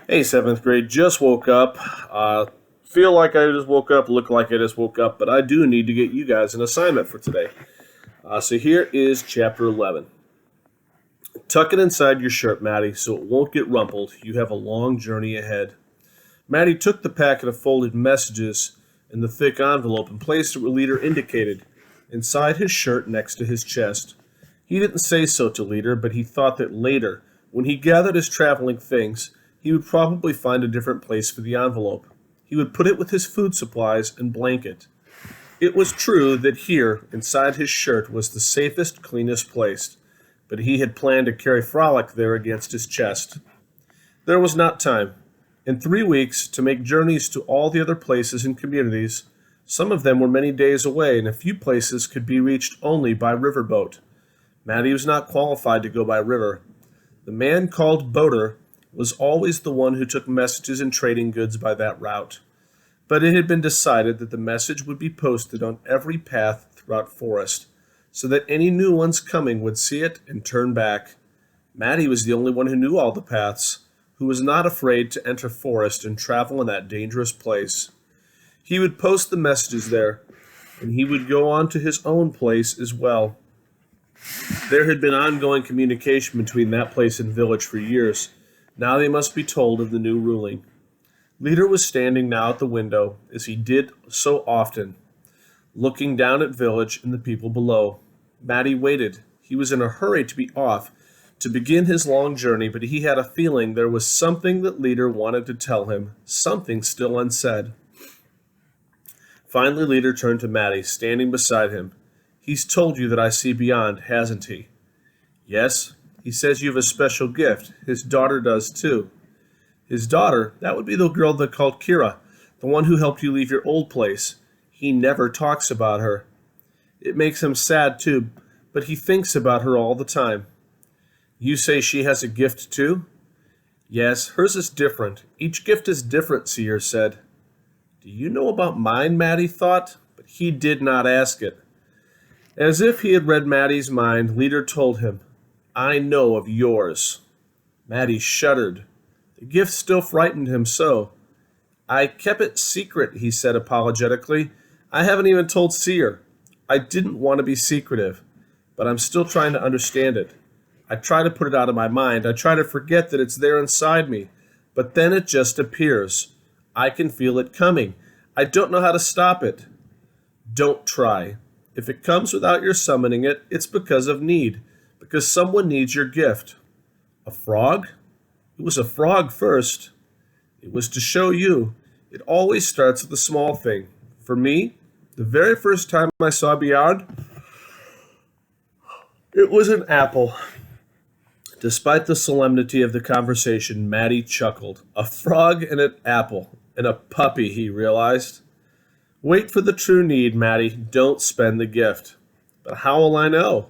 Hey, seventh grade, just woke up. Feel like I just woke up, look like I just woke up, but I do need to get you guys an assignment for today. So here is chapter 11. Tuck it inside your shirt, Maddie, so it won't get rumpled. You have a long journey ahead. Maddie took the packet of folded messages in the thick envelope and placed it where Leader indicated, inside his shirt next to his chest. He didn't say so to Leader, but he thought that later, when he gathered his traveling things, he would probably find a different place for the envelope. He would put it with his food supplies and blanket. It was true that here, inside his shirt, was the safest, cleanest place, but he had planned to carry Frolic there against his chest. There was not time. In 3 weeks, to make journeys to all the other places and communities, some of them were many days away, and a few places could be reached only by riverboat. Maddie was not qualified to go by river. The man called Boater was always the one who took messages and trading goods by that route. But it had been decided that the message would be posted on every path throughout Forest, so that any new ones coming would see it and turn back. Maddie was the only one who knew all the paths, who was not afraid to enter Forest and travel in that dangerous place. He would post the messages there, and he would go on to his own place as well. There had been ongoing communication between that place and village for years. Now they must be told of the new ruling. Leader was standing now at the window, as he did so often, looking down at village and the people below. Maddie waited. He was in a hurry to be off, to begin his long journey, but he had a feeling there was something that Leader wanted to tell him, something still unsaid. Finally, Leader turned to Maddie, standing beside him. He's told you that I see beyond, hasn't he? Yes. He says you have a special gift. His daughter does too. His daughter? That would be the girl they called Kira, the one who helped you leave your old place. He never talks about her. It makes him sad too, but he thinks about her all the time. You say she has a gift too? Yes, hers is different. Each gift is different, Seer said. Do you know about mine, Maddie thought, but he did not ask it. As if he had read Maddie's mind, Leader told him, I know of yours. Maddie shuddered. The gift still frightened him so. I kept it secret, he said apologetically. I haven't even told Seer. I didn't want to be secretive, but I'm still trying to understand it. I try to put it out of my mind. I try to forget that it's there inside me, but then it just appears. I can feel it coming. I don't know how to stop it. Don't try. If it comes without your summoning it, it's because of need, because someone needs your gift. A frog? It was a frog first. It was to show you. It always starts with a small thing. For me, the very first time I saw Beyond, it was an apple. Despite the solemnity of the conversation, Maddie chuckled. A frog and an apple, and a puppy, he realized. Wait for the true need, Maddie. Don't spend the gift. But how will I know?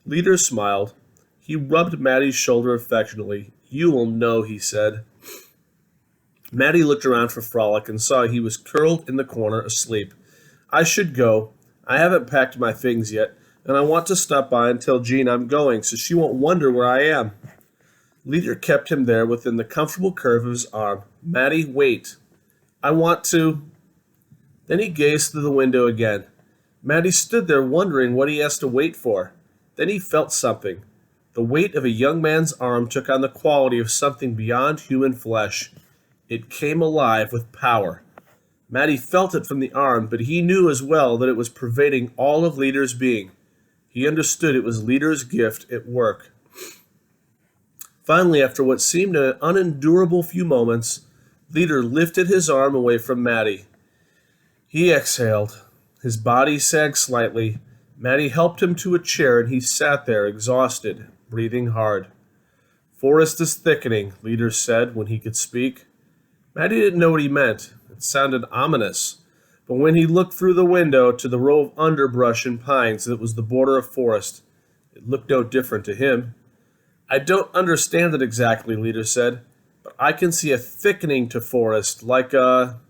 Leader smiled. He rubbed Maddie's shoulder affectionately. You will know, he said. Maddie looked around for Frolic and saw he was curled in the corner asleep. I should go. I haven't packed my things yet, and I want to stop by and tell Jean I'm going so she won't wonder where I am. Leader kept him there within the comfortable curve of his arm. Maddie, wait. I want to... Then he gazed through the window again. Maddie stood there wondering what he has to wait for. Then he felt something. The weight of a young man's arm took on the quality of something beyond human flesh. It came alive with power. Maddie felt it from the arm, but he knew as well that it was pervading all of Leader's being. He understood it was Leader's gift at work. Finally, after what seemed an unendurable few moments, Leader lifted his arm away from Maddie. He exhaled. His body sagged slightly. Maddie helped him to a chair, and he sat there, exhausted, breathing hard. Forest is thickening, Leader said when he could speak. Maddie didn't know what he meant. It sounded ominous. But when he looked through the window to the row of underbrush and pines that was the border of forest, it looked no different to him. I don't understand it exactly, Leader said, but I can see a thickening to forest, like a...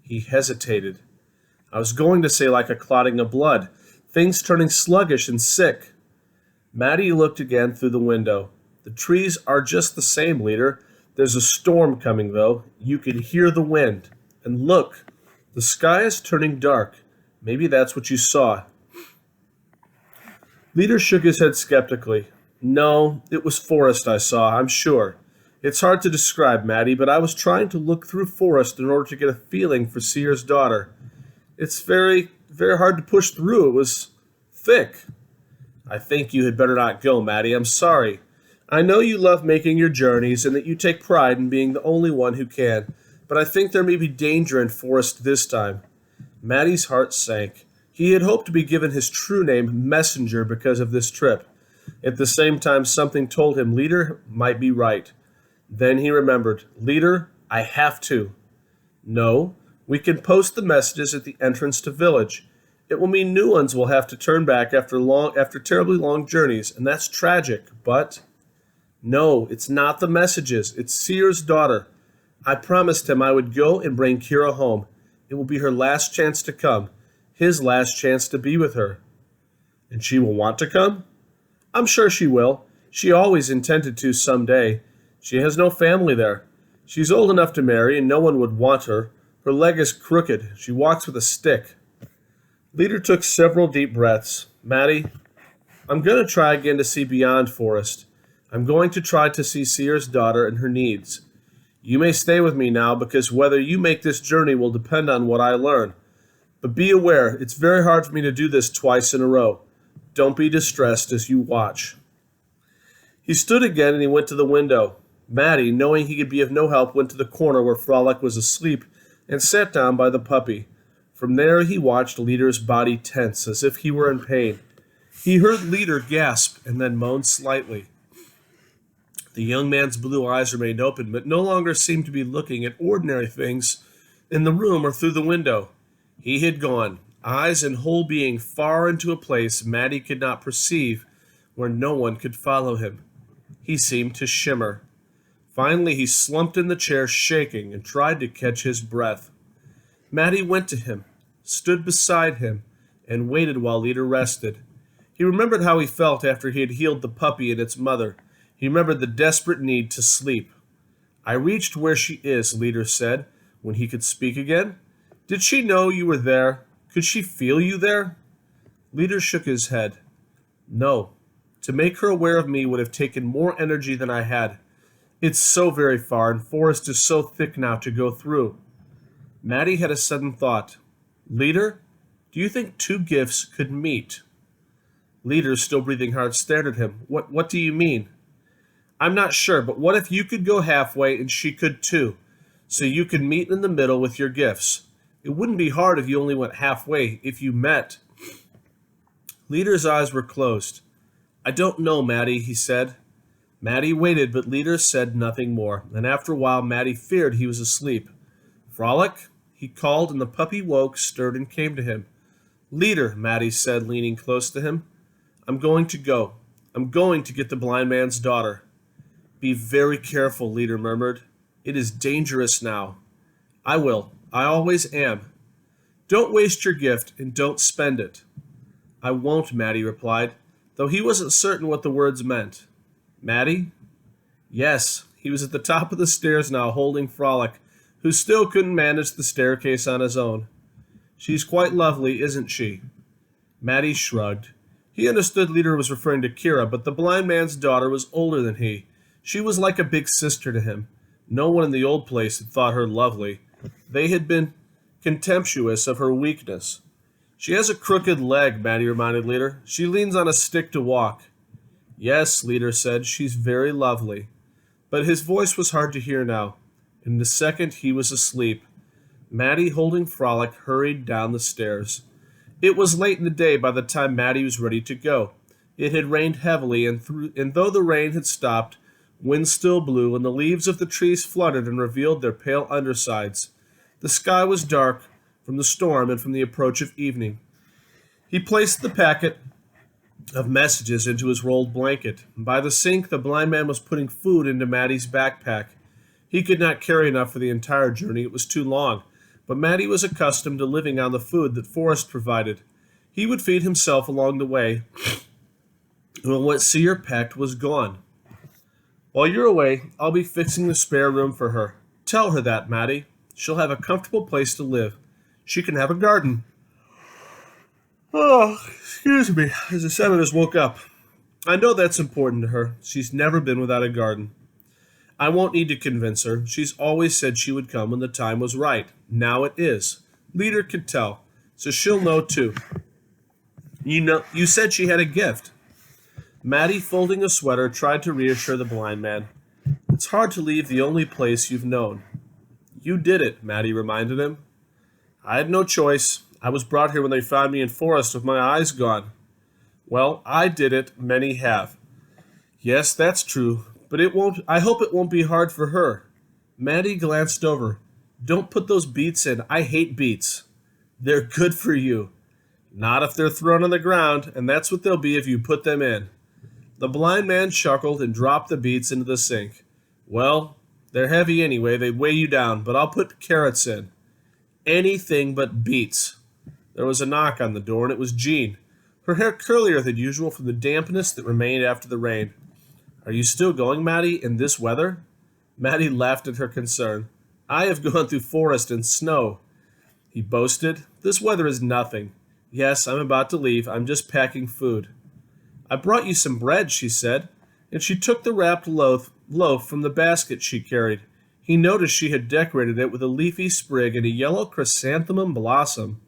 He hesitated. I was going to say like a clotting of blood, things turning sluggish and sick. Maddie looked again through the window. The trees are just the same, Leader. There's a storm coming, though. You can hear the wind. And look, the sky is turning dark. Maybe that's what you saw. Leader shook his head skeptically. No, it was forest I saw, I'm sure. It's hard to describe, Maddie, but I was trying to look through forest in order to get a feeling for Seer's daughter. It's very, very hard to push through. It was thick. I think you had better not go, Maddie. I'm sorry. I know you love making your journeys and that you take pride in being the only one who can, but I think there may be danger in forest this time. Maddie's heart sank. He had hoped to be given his true name, Messenger, because of this trip. At the same time, something told him Leader might be right. Then he remembered, Leader, I have to. No, we can post the messages at the entrance to village. It will mean new ones will have to turn back after terribly long journeys, and that's tragic, but... No, it's not the messages. It's Seer's daughter. I promised him I would go and bring Kira home. It will be her last chance to come. His last chance to be with her. And she will want to come? I'm sure she will. She always intended to someday. She has no family there. She's old enough to marry, and no one would want her. Her leg is crooked. She walks with a stick. Leader took several deep breaths. Maddie, I'm going to try again to see beyond forest. I'm going to try to see Seer's daughter and her needs. You may stay with me now, because whether you make this journey will depend on what I learn. But be aware, it's very hard for me to do this twice in a row. Don't be distressed as you watch. He stood again and he went to the window. Maddie, knowing he could be of no help, went to the corner where Frolic was asleep and sat down by the puppy. From there he watched Leader's body tense as if he were in pain. He heard Leader gasp and then moan slightly. The young man's blue eyes remained open, but no longer seemed to be looking at ordinary things in the room or through the window. He had gone, eyes and whole being, far into a place Maddie could not perceive, where no one could follow him. He seemed to shimmer. Finally, he slumped in the chair, shaking, and tried to catch his breath. Maddie went to him, stood beside him, and waited while Leader rested. He remembered how he felt after he had healed the puppy and its mother. He remembered the desperate need to sleep. I reached where she is, Leader said, when he could speak again. Did she know you were there? Could she feel you there? Leader shook his head. No. To make her aware of me would have taken more energy than I had. It's so very far, and forest is so thick now to go through. Maddie had a sudden thought. Leader, do you think two gifts could meet? Leader, still breathing hard, stared at him. What do you mean? I'm not sure, but what if you could go halfway and she could too, so you could meet in the middle with your gifts? It wouldn't be hard if you only went halfway, if you met. Leader's eyes were closed. I don't know, Maddie, he said. Maddie waited, but Leader said nothing more, and after a while Maddie feared he was asleep. Frolic, he called, and the puppy woke, stirred, and came to him. Leader, Maddie said, leaning close to him. I'm going to go. I'm going to get the blind man's daughter. Be very careful, Leader murmured. It is dangerous now. I will. I always am. Don't waste your gift, and don't spend it. I won't, Maddie replied, though he wasn't certain what the words meant. Maddie? Yes, he was at the top of the stairs now, holding Frolic, who still couldn't manage the staircase on his own. She's quite lovely, isn't she? Maddie shrugged. He understood Leader was referring to Kira, but the blind man's daughter was older than he. She was like a big sister to him. No one in the old place had thought her lovely. They had been contemptuous of her weakness. She has a crooked leg, Maddie reminded Leader. She leans on a stick to walk. Yes, Leader said, she's very lovely. But his voice was hard to hear now. In a second, he was asleep. Maddie, holding Frolic, hurried down the stairs. It was late in the day by the time Maddie was ready to go. It had rained heavily, and though the rain had stopped, wind still blew, and the leaves of the trees fluttered and revealed their pale undersides. The sky was dark from the storm and from the approach of evening. He placed the packet of messages into his rolled blanket. By the sink, the blind man was putting food into Maddie's backpack. He could not carry enough for the entire journey. It was too long. But Maddie was accustomed to living on the food that Forrest provided. He would feed himself along the way when what Seer packed was gone. While you're away, I'll be fixing the spare room for her. Tell her that, Maddie. She'll have a comfortable place to live. She can have a garden. Oh, excuse me, as the senators woke up. I know that's important to her. She's never been without a garden. I won't need to convince her. She's always said she would come when the time was right. Now it is. Leader could tell, so she'll know too. You said she had a gift. Maddie, folding a sweater, tried to reassure the blind man. It's hard to leave the only place you've known. You did it, Maddie reminded him. I had no choice. I was brought here when they found me in forest with my eyes gone. Well, I did it. Many have. Yes, that's true, but I hope it won't be hard for her. Maddie glanced over. Don't put those beets in. I hate beets. They're good for you. Not if they're thrown on the ground, and that's what they'll be if you put them in. The blind man chuckled and dropped the beets into the sink. Well, they're heavy anyway. They'd weigh you down, but I'll put carrots in. Anything but beets. There was a knock on the door, and it was Jean, her hair curlier than usual from the dampness that remained after the rain. Are you still going, Maddie, in this weather? Maddie laughed at her concern. I have gone through forest and snow. He boasted. This weather is nothing. Yes, I'm about to leave. I'm just packing food. I brought you some bread, she said, and she took the wrapped loaf from the basket she carried. He noticed she had decorated it with a leafy sprig and a yellow chrysanthemum blossom.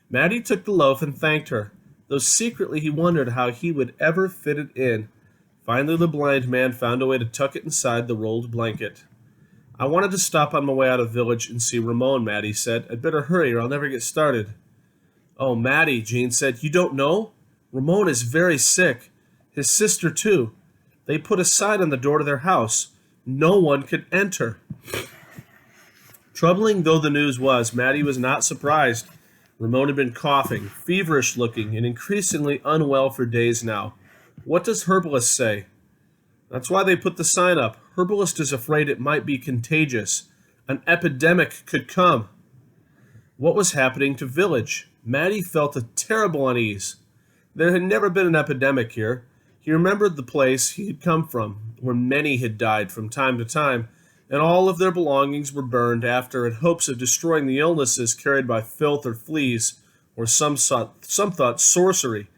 Maddie took the loaf and thanked her, though secretly he wondered how he would ever fit it in. Finally, the blind man found a way to tuck it inside the rolled blanket. I wanted to stop on my way out of the village and see Ramon, Maddie said. I'd better hurry or I'll never get started. Oh, Maddie, Jean said, you don't know? Ramon is very sick. His sister, too. They put a sign on the door to their house. No one could enter. Troubling though the news was, Maddie was not surprised. Ramon had been coughing, feverish looking, and increasingly unwell for days now. What does Herbalist say? That's why they put the sign up. Herbalist is afraid it might be contagious. An epidemic could come. What was happening to village? Maddie felt a terrible unease. There had never been an epidemic here. He remembered the place he had come from, where many had died from time to time, and all of their belongings were burned after in hopes of destroying the illnesses carried by filth or fleas, or some thought sorcery.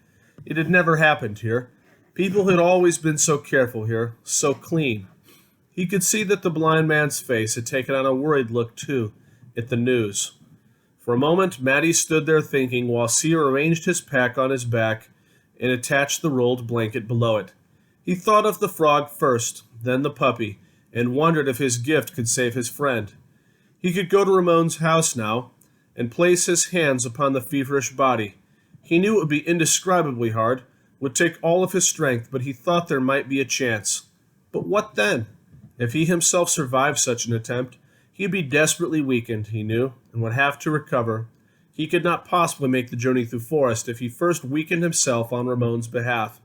It had never happened here. People had always been so careful here, so clean. He could see that the blind man's face had taken on a worried look, too, at the news. For a moment, Maddie stood there thinking while Seer arranged his pack on his back and attached the rolled blanket below it. He thought of the frog first, then the puppy, and wondered if his gift could save his friend. He could go to Ramon's house now and place his hands upon the feverish body. He knew it would be indescribably hard, would take all of his strength, but he thought there might be a chance. But what then? If he himself survived such an attempt, he'd be desperately weakened, he knew, and would have to recover. He could not possibly make the journey through forest if he first weakened himself on Ramon's behalf.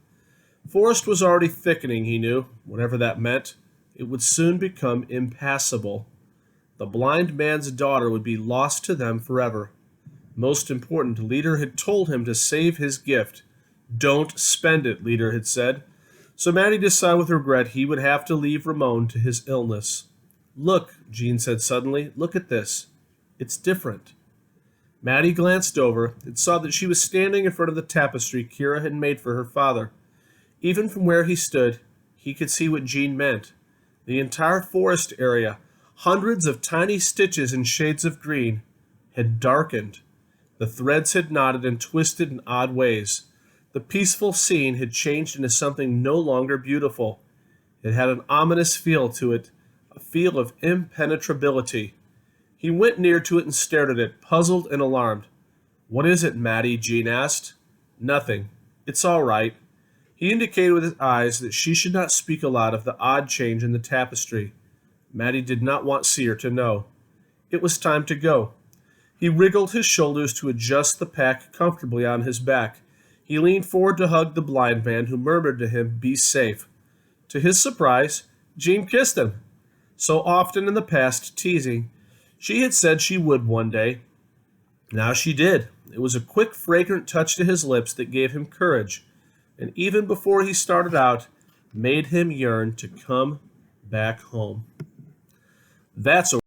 Forest was already thickening, he knew, whatever that meant. It would soon become impassable. The blind man's daughter would be lost to them forever. Most important, Leader had told him to save his gift. Don't spend it, Leader had said. So Maddie decided with regret he would have to leave Ramon to his illness. Look, Jean said suddenly, look at this. It's different. Maddie glanced over and saw that she was standing in front of the tapestry Kira had made for her father. Even from where he stood, he could see what Jean meant. The entire forest area, hundreds of tiny stitches in shades of green, had darkened. The threads had knotted and twisted in odd ways. The peaceful scene had changed into something no longer beautiful. It had an ominous feel to it, a feel of impenetrability. He went near to it and stared at it, puzzled and alarmed. What is it, Maddie? Jean asked. Nothing. It's all right. He indicated with his eyes that she should not speak aloud of the odd change in the tapestry. Maddie did not want Seer to know. It was time to go. He wriggled his shoulders to adjust the pack comfortably on his back. He leaned forward to hug the blind man, who murmured to him, "Be safe." To his surprise, Jean kissed him. So often in the past, teasing, she had said she would one day. Now she did. It was a quick, fragrant touch to his lips that gave him courage. And even before he started out, made him yearn to come back home. That's a